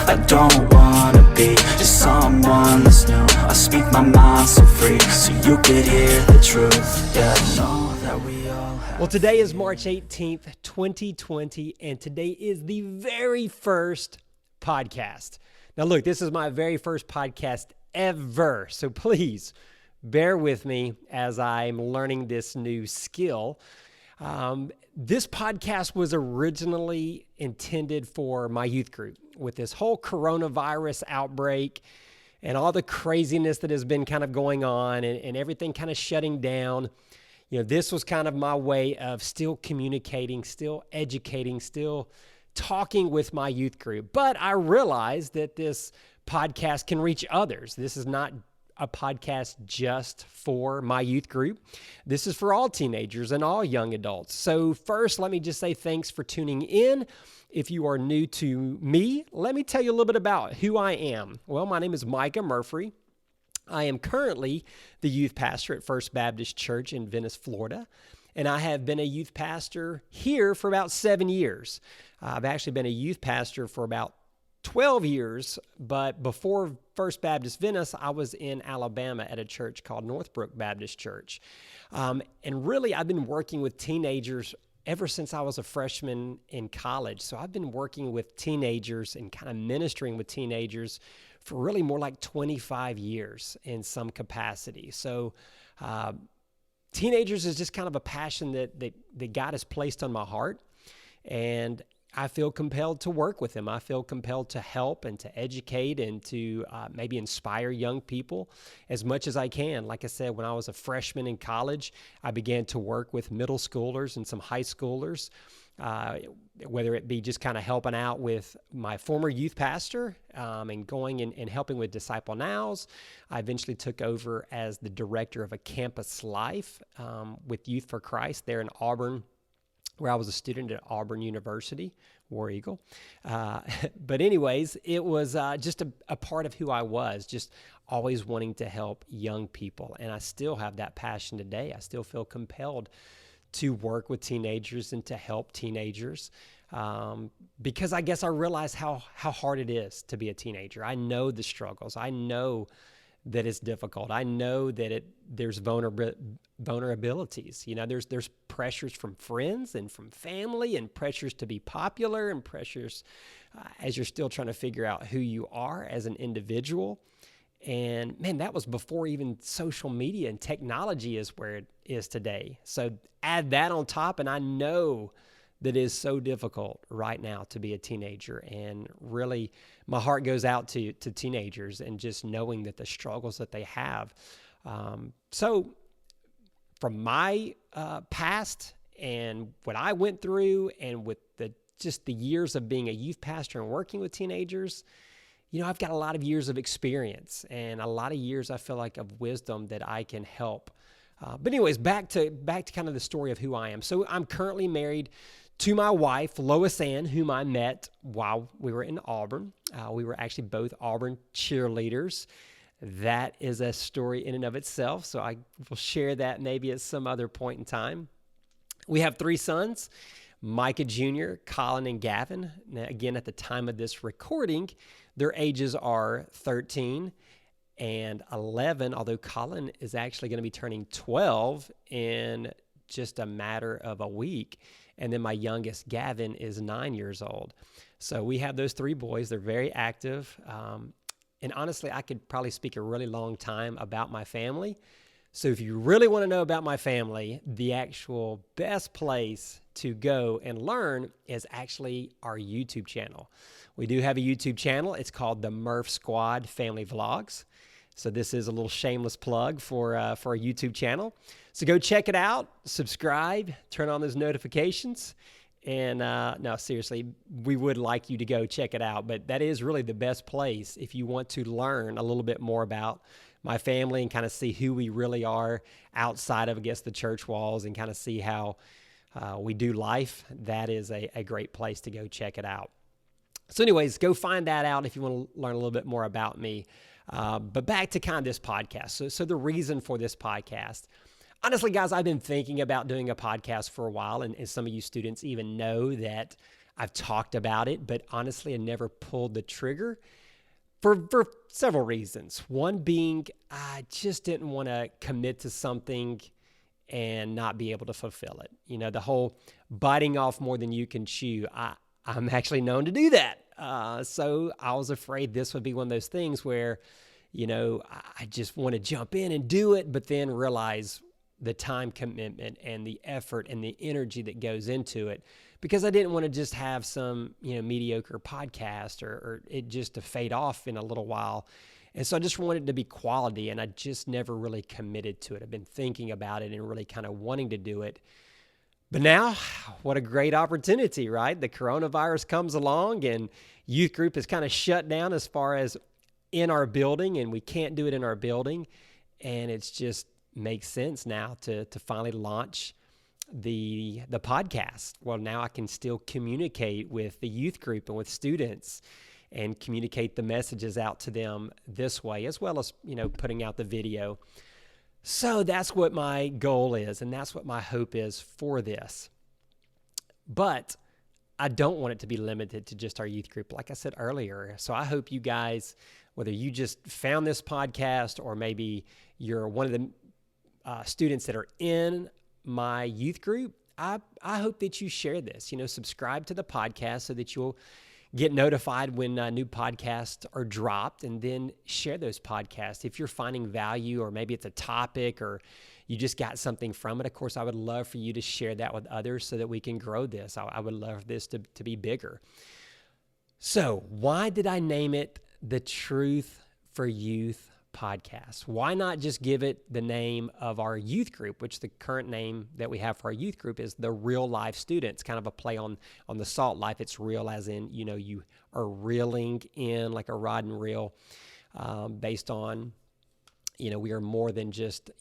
I don't wanna be just someone that's new. I speak my mind so free, so you could hear the truth. Yeah, I know that we all have. Well, today is March 18th, 2020, and today is the very first podcast. Now, look, this is my very first podcast ever, so please bear with me as I'm learning this new skill. This podcast was originally intended for my youth group. With this whole coronavirus outbreak and all the craziness that has been kind of going on and everything kind of shutting down, this was kind of my way of still communicating, still educating, still talking with my youth group. But I realized that this podcast can reach others. This is not a podcast just for my youth group. This is for all teenagers and all young adults. So first, let me just say thanks for tuning in. If you are new to me, let me tell you a little bit about who I am. Well, my name is Micah Murphree. I am currently the youth pastor at First Baptist Church in Venice, Florida, and I have been a youth pastor here for about 7 years. I've actually been a youth pastor for about 12 years, but before First Baptist Venice, I was in Alabama at a church called Northbrook Baptist Church. And really, I've been working with teenagers ever since I was a freshman in college. So I've been working with teenagers and kind of ministering with teenagers for really more like 25 years in some capacity. So teenagers is just kind of a passion that God has placed on my heart. And I feel compelled to work with them. I feel compelled to help and to educate and to maybe inspire young people as much as I can. Like I said, when I was a freshman in college, I began to work with middle schoolers and some high schoolers, whether it be just kind of helping out with my former youth pastor and going and helping with Disciple Nows. I eventually took over as the director of a campus life with Youth for Christ there in Auburn, where I was a student at Auburn University, War Eagle. But anyways, it was just a part of who I was, just always wanting to help young people. And I still have that passion today. I still feel compelled to work with teenagers and to help teenagers because I guess I realize how hard it is to be a teenager. I know the struggles. I know that it's difficult. I know that there's vulnerabilities. There's pressures from friends and from family and pressures to be popular and pressures as you're still trying to figure out who you are as an individual. And man, that was before even social media and technology is where it is today. So add that on top, and I know that is so difficult right now to be a teenager. And really, my heart goes out to teenagers and just knowing that the struggles that they have. So from my past and what I went through and with the years of being a youth pastor and working with teenagers, I've got a lot of years of experience and a lot of years I feel like of wisdom that I can help. But anyways, back to kind of the story of who I am. So I'm currently married to my wife, Lois Ann, whom I met while we were in Auburn. We were actually both Auburn cheerleaders. That is a story in and of itself, so I will share that maybe at some other point in time. We have 3 sons, Micah Jr., Colin, and Gavin. Now, again, at the time of this recording, their ages are 13 and 11, although Colin is actually going to be turning 12 in just a matter of a week. And then my youngest, Gavin, is 9 years old. So we have those 3 boys. They're very active. And honestly, I could probably speak a really long time about my family. So if you really want to know about my family, the actual best place to go and learn is actually our YouTube channel. We do have a YouTube channel. It's called the Murph Squad Family Vlogs. So this is a little shameless plug for our YouTube channel. So go check it out, subscribe, turn on those notifications. And no, seriously, we would like you to go check it out. But that is really the best place if you want to learn a little bit more about my family and kind of see who we really are outside of, I guess, the church walls and kind of see how we do life. That is a great place to go check it out. So anyways, go find that out if you want to learn a little bit more about me. But back to kind of this podcast. So the reason for this podcast, honestly, guys, I've been thinking about doing a podcast for a while, and some of you students even know that I've talked about it, but honestly, I never pulled the trigger for several reasons. One being, I just didn't want to commit to something and not be able to fulfill it. The whole biting off more than you can chew. I'm actually known to do that. So I was afraid this would be one of those things where, I just want to jump in and do it, but then realize the time commitment and the effort and the energy that goes into it, because I didn't want to just have some, mediocre podcast or it just to fade off in a little while. And so I just wanted it to be quality, and I just never really committed to it. I've been thinking about it and really kind of wanting to do it. But now, what a great opportunity, right? The coronavirus comes along and youth group is kind of shut down as far as in our building, and we can't do it in our building. And it's just makes sense now to finally launch the podcast. Well, now I can still communicate with the youth group and with students and communicate the messages out to them this way, as well as, putting out the video. So that's what my goal is, and that's what my hope is for this. But I don't want it to be limited to just our youth group, like I said earlier. So I hope you guys, whether you just found this podcast or maybe you're one of the students that are in my youth group, I hope that you share this, subscribe to the podcast so that you'll get notified when new podcasts are dropped, and then share those podcasts. If you're finding value, or maybe it's a topic or you just got something from it, of course, I would love for you to share that with others so that we can grow this. I would love this to be bigger. So why did I name it the Truth for Youth podcast? Why not just give it the name of our youth group, which the current name that we have for our youth group is the Real Life Students, kind of a play on the salt life. It's real as in, you are reeling in like a rod and reel, based on, we are more than just,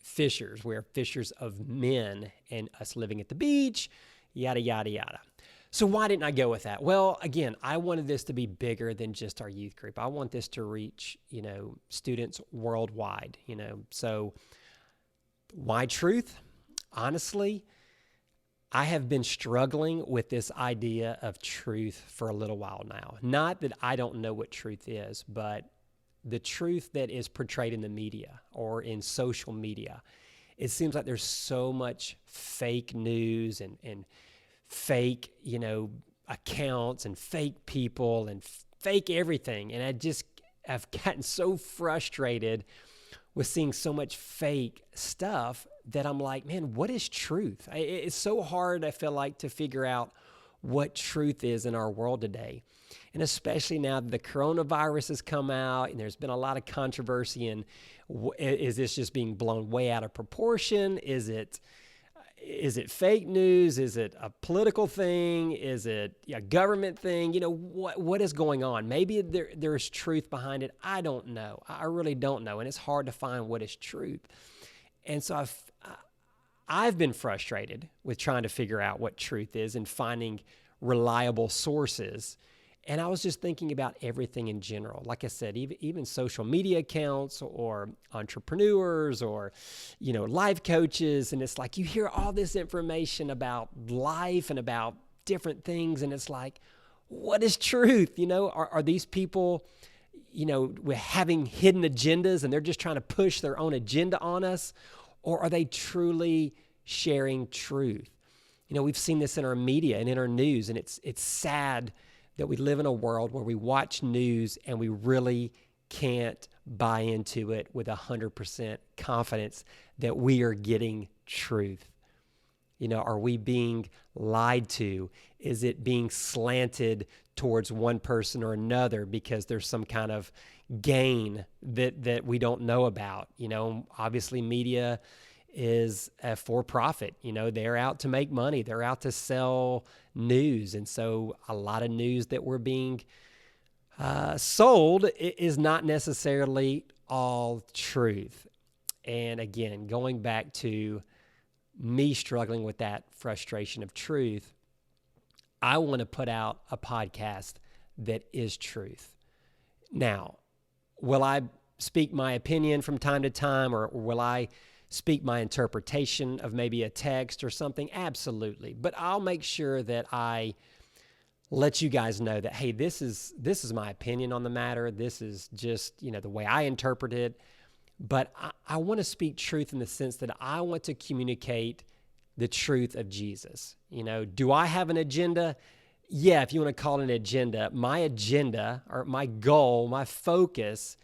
fishers. We are fishers of men, and us living at the beach, yada, yada, yada. So why didn't I go with that? Well, again, I wanted this to be bigger than just our youth group. I want this to reach, students worldwide, So why truth? Honestly, I have been struggling with this idea of truth for a little while now. Not that I don't know what truth is, but the truth that is portrayed in the media or in social media. It seems like there's so much fake news and fake, accounts and fake people and fake everything. And I've gotten so frustrated with seeing so much fake stuff that I'm like, man, what is truth? It's so hard, I feel like, to figure out what truth is in our world today. And especially now that the coronavirus has come out and there's been a lot of controversy, and is this just being blown way out of proportion? Is it fake news? Is it a political thing? Is it a government thing? What is going on? Maybe there's truth behind it. I don't know. I really don't know. And it's hard to find what is truth. And so I've been frustrated with trying to figure out what truth is and finding reliable sources. And I was just thinking about everything in general. Like I said, even social media accounts or entrepreneurs or, life coaches. And it's like you hear all this information about life and about different things. And it's like, what is truth? Are these people, having hidden agendas and they're just trying to push their own agenda on us? Or are they truly sharing truth? We've seen this in our media and in our news, and it's sad that we live in a world where we watch news and we really can't buy into it with 100% confidence that we are getting truth. Are we being lied to? Is it being slanted towards one person or another because there's some kind of gain that we don't know about? Obviously media is a for-profit. They're out to make money. They're out to sell news. And so a lot of news that we're being sold is not necessarily all truth. And again, going back to me struggling with that frustration of truth, I want to put out a podcast that is truth. Now, will I speak my opinion from time to time, or will I speak my interpretation of maybe a text or something? Absolutely. But I'll make sure that I let you guys know that, hey, this is my opinion on the matter. This is just, the way I interpret it. But I want to speak truth in the sense that I want to communicate the truth of Jesus. Do I have an agenda? Yeah, if you want to call it an agenda, my agenda or my goal, my focus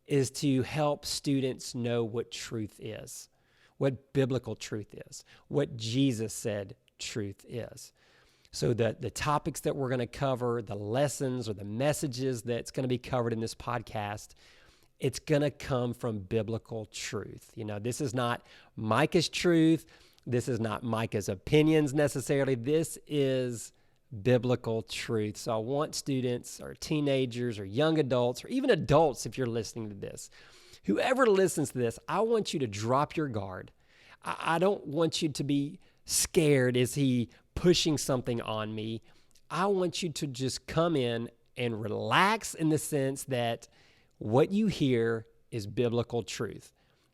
is to help students know what truth is, what biblical truth is, what Jesus said truth is. So the topics that we're going to cover, the lessons or the messages that's going to be covered in this podcast, it's going to come from biblical truth. This is not Micah's truth. This is not Micah's opinions necessarily. This is biblical truth. So I want students or teenagers or young adults or even adults, if you're listening to this, whoever listens to this, I want you to drop your guard. I don't want you to be scared. Is he pushing something on me? I want you to just come in and relax in the sense that what you hear is biblical truth.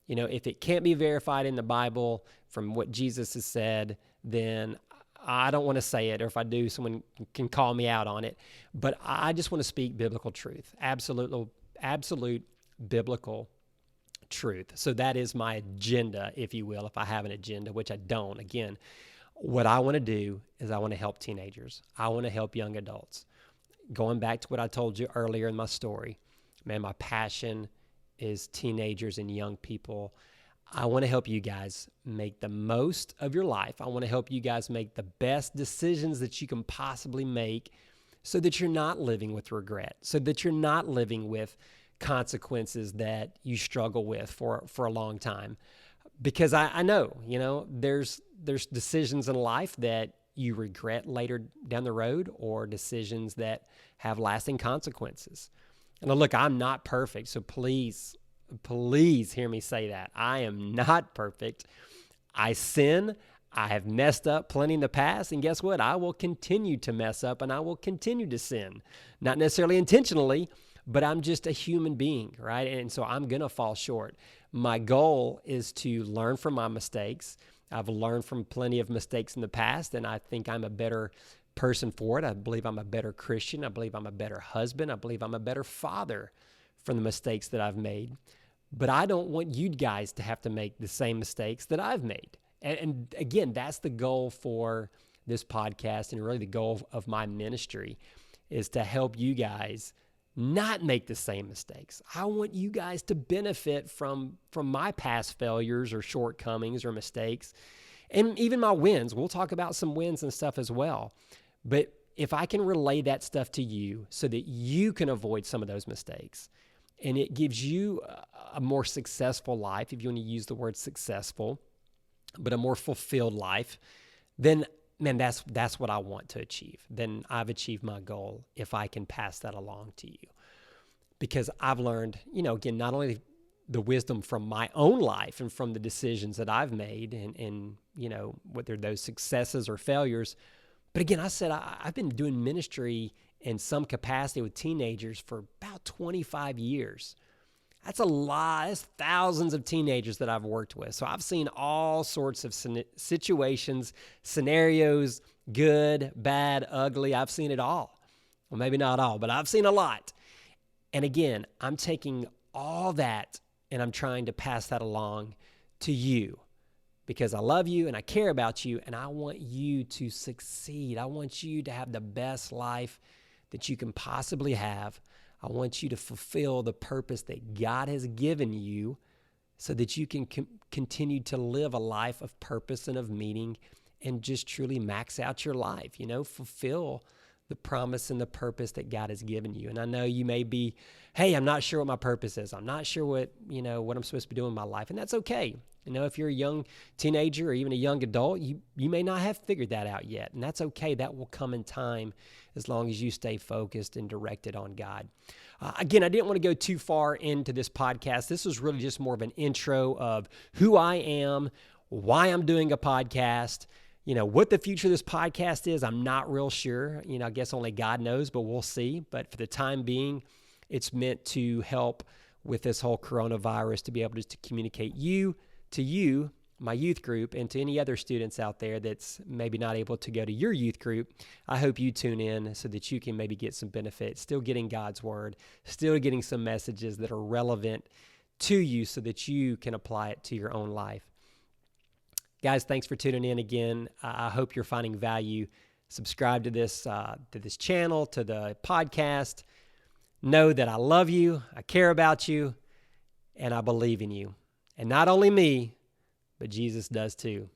If it can't be verified in the Bible from what Jesus has said, then I don't want to say it, or if I do, someone can call me out on it. But I just want to speak biblical truth, absolute biblical truth. So that is my agenda, if you will, if I have an agenda, which I don't. Again, what I want to do is I want to help teenagers. I want to help young adults. Going back to what I told you earlier in my story, man, my passion is teenagers and young people. I want to help you guys make the most of your life. I want to help you guys make the best decisions that you can possibly make so that you're not living with regret, so that you're not living with consequences that you struggle with for a long time. Because I know, there's decisions in life that you regret later down the road, or decisions that have lasting consequences. And look, I'm not perfect, so please hear me say that. I am not perfect. I sin. I have messed up plenty in the past, and guess what? I will continue to mess up, and I will continue to sin. Not necessarily intentionally, but I'm just a human being, right? And so I'm going to fall short. My goal is to learn from my mistakes. I've learned from plenty of mistakes in the past, and I think I'm a better person for it. I believe I'm a better Christian. I believe I'm a better husband. I believe I'm a better father from the mistakes that I've made. But I don't want you guys to have to make the same mistakes that I've made. And again, that's the goal for this podcast, and really the goal of my ministry is to help you guys not make the same mistakes. I want you guys to benefit from my past failures or shortcomings or mistakes, and even my wins. We'll talk about some wins and stuff as well. But if I can relay that stuff to you so that you can avoid some of those mistakes, and it gives you a more successful life, if you want to use the word successful, but a more fulfilled life, then, man, that's what I want to achieve. Then I've achieved my goal if I can pass that along to you. Because I've learned, again, not only the wisdom from my own life and from the decisions that I've made and whether those successes or failures, but again, I've been doing ministry in some capacity with teenagers for about 25 years. That's a lot. That's thousands of teenagers that I've worked with. So I've seen all sorts of situations, scenarios, good, bad, ugly. I've seen it all. Well, maybe not all, but I've seen a lot. And again, I'm taking all that and I'm trying to pass that along to you because I love you and I care about you and I want you to succeed. I want you to have the best life that you can possibly have. I want you to fulfill the purpose that God has given you so that you can continue to live a life of purpose and of meaning and just truly max out your life, fulfill the promise and the purpose that God has given you. And I know you may be, hey, I'm not sure what my purpose is. I'm not sure what I'm supposed to be doing in my life. And that's okay. If you're a young teenager or even a young adult, you may not have figured that out yet. And that's okay. That will come in time as long as you stay focused and directed on God. Again, I didn't want to go too far into this podcast. This was really just more of an intro of who I am, why I'm doing a podcast. What the future of this podcast is, I'm not real sure. I guess only God knows, but we'll see. But for the time being, it's meant to help with this whole coronavirus, to be able to communicate to you my youth group, and to any other students out there that's maybe not able to go to your youth group, I hope you tune in so that you can maybe get some benefit, still getting God's word, still getting some messages that are relevant to you so that you can apply it to your own life. Guys, thanks for tuning in again. I hope you're finding value. Subscribe to this channel, to the podcast. Know that I love you, I care about you, and I believe in you. And not only me, but Jesus does too.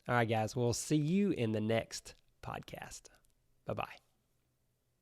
All right, guys, we'll see you in the next podcast. Bye-bye.